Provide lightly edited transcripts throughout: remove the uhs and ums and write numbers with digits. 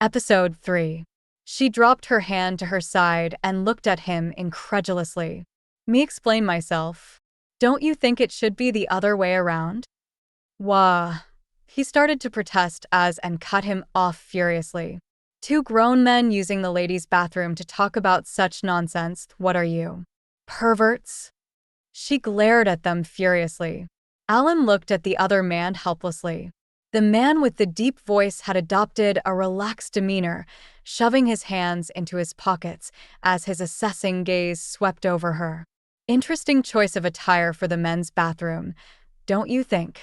Episode 3. She dropped her hand to her side and looked at him incredulously. Me explain myself. Don't you think it should be the other way around? Wah. He started to protest and cut him off furiously. Two grown men using the ladies' bathroom to talk about such nonsense, what are you? Perverts? She glared at them furiously. Alan looked at the other man helplessly. The man with the deep voice had adopted a relaxed demeanor, shoving his hands into his pockets as his assessing gaze swept over her. Interesting choice of attire for the men's bathroom, don't you think?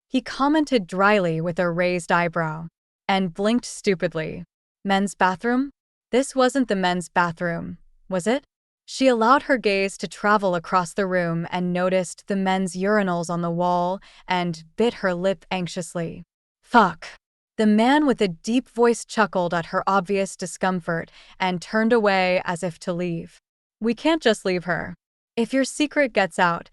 He commented dryly with a raised eyebrow, and blinked stupidly. Men's bathroom? This wasn't the men's bathroom, was it? She allowed her gaze to travel across the room and noticed the men's urinals on the wall and bit her lip anxiously. Fuck. The man with the deep voice chuckled at her obvious discomfort and turned away as if to leave. We can't just leave her. If your secret gets out,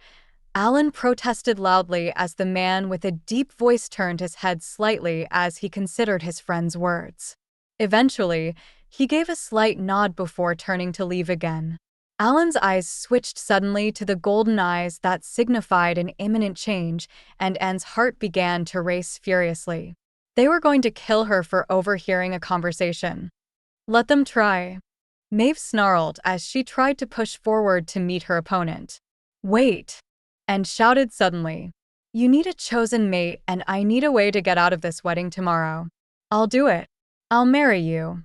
Alan protested loudly as the man with a deep voice turned his head slightly as he considered his friend's words. Eventually, he gave a slight nod before turning to leave again. Alan's eyes switched suddenly to the golden eyes that signified an imminent change, and Anne's heart began to race furiously. They were going to kill her for overhearing a conversation. Let them try. Maeve snarled as she tried to push forward to meet her opponent. Wait! And shouted suddenly. You need a chosen mate and I need a way to get out of this wedding tomorrow. I'll do it. I'll marry you.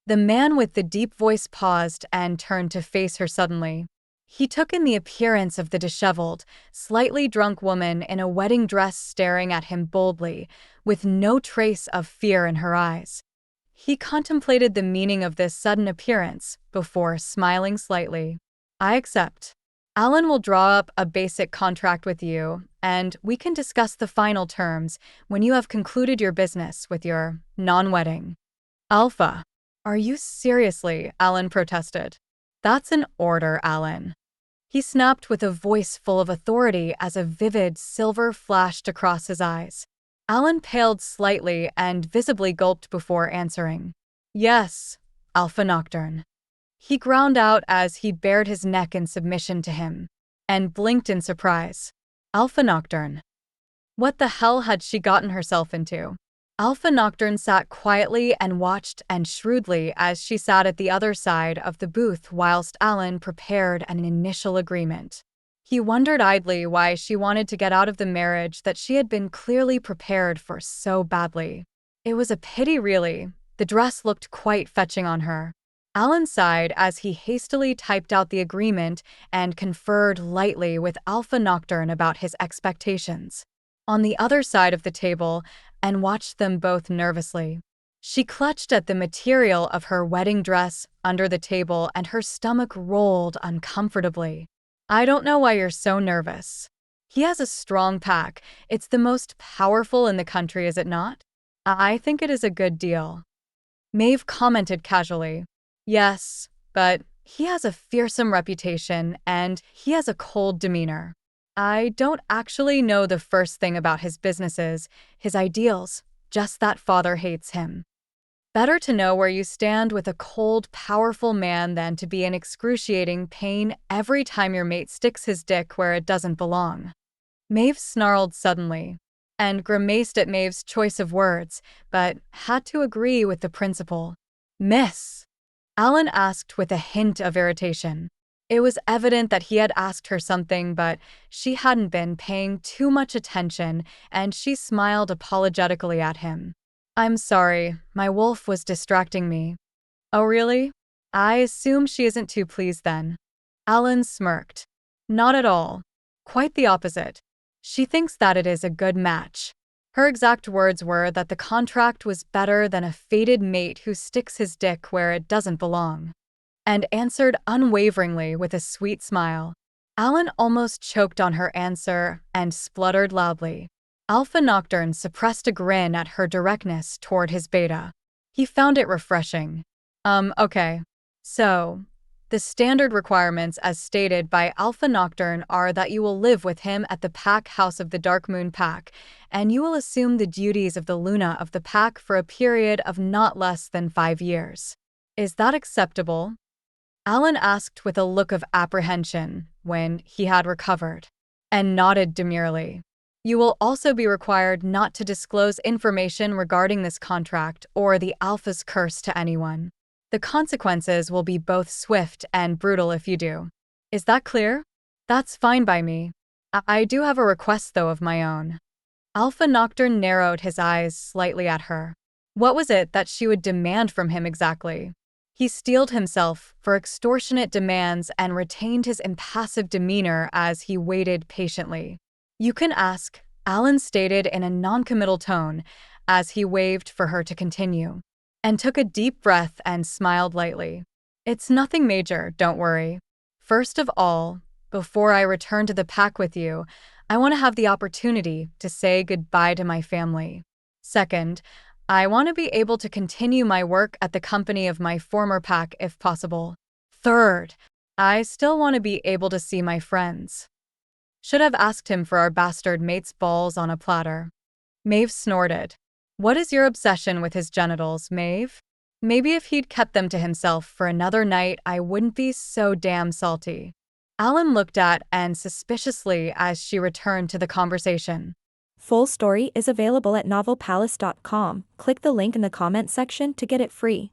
The man with the deep voice paused and turned to face her suddenly. He took in the appearance of the disheveled, slightly drunk woman in a wedding dress staring at him boldly, with no trace of fear in her eyes. He contemplated the meaning of this sudden appearance before smiling slightly. I accept. Alan will draw up a basic contract with you, and we can discuss the final terms when you have concluded your business with your non-wedding. Alpha. Are you seriously? Alan protested. That's an order, Alan. He snapped with a voice full of authority as a vivid silver flashed across his eyes. Alan paled slightly and visibly gulped before answering. Yes, Alpha Nocturne. He ground out as he bared his neck in submission to him, and blinked in surprise. Alpha Nocturne. What the hell had she gotten herself into? Alpha Nocturne sat quietly and watched and shrewdly as she sat at the other side of the booth whilst Alan prepared an initial agreement. He wondered idly why she wanted to get out of the marriage that she had been clearly prepared for so badly. It was a pity, really. The dress looked quite fetching on her. Alan sighed as he hastily typed out the agreement and conferred lightly with Alpha Nocturne about his expectations. On the other side of the table, and watched them both nervously. She clutched at the material of her wedding dress under the table and her stomach rolled uncomfortably. I don't know why you're so nervous. He has a strong pack. It's the most powerful in the country, is it not? I think it is a good deal. Maeve commented casually. Yes, but he has a fearsome reputation and he has a cold demeanor. I don't actually know the first thing about his businesses, his ideals, just that father hates him. Better to know where you stand with a cold, powerful man than to be in excruciating pain every time your mate sticks his dick where it doesn't belong. Maeve snarled suddenly, and grimaced at Maeve's choice of words, but had to agree with the principal. Miss? Alan asked with a hint of irritation. It was evident that he had asked her something, but she hadn't been paying too much attention, and she smiled apologetically at him. I'm sorry, my wolf was distracting me. Oh, really? I assume she isn't too pleased then. Alan smirked. Not at all. Quite the opposite. She thinks that it is a good match. Her exact words were that the contract was better than a fated mate who sticks his dick where it doesn't belong. And answered unwaveringly with a sweet smile. Alan almost choked on her answer and spluttered loudly. Alpha Nocturne suppressed a grin at her directness toward his beta. He found it refreshing. Okay. So, The standard requirements as stated by Alpha Nocturne are that you will live with him at the pack house of the Dark Moon Pack, and you will assume the duties of the Luna of the pack for a period of not less than 5 years. Is that acceptable? Alan asked with a look of apprehension when he had recovered, and nodded demurely. You will also be required not to disclose information regarding this contract or the Alpha's curse to anyone. The consequences will be both swift and brutal if you do. Is that clear? That's fine by me. I do have a request, though, of my own. Alpha Nocturne narrowed his eyes slightly at her. What was it that she would demand from him exactly? He steeled himself for extortionate demands and retained his impassive demeanor as he waited patiently. You can ask, Alan stated in a noncommittal tone as he waved for her to continue, and took a deep breath and smiled lightly. It's nothing major, don't worry. First of all, before I return to the pack with you, I want to have the opportunity to say goodbye to my family. Second, I want to be able to continue my work at the company of my former pack if possible. Third, I still want to be able to see my friends. Should have asked him for our bastard mate's balls on a platter. Maeve snorted. What is your obsession with his genitals, Maeve? Maybe if he'd kept them to himself for another night, I wouldn't be so damn salty. Alan looked at Anne suspiciously as she returned to the conversation. Full story is available at novelpalace.com. Click the link in the comment section to get it free.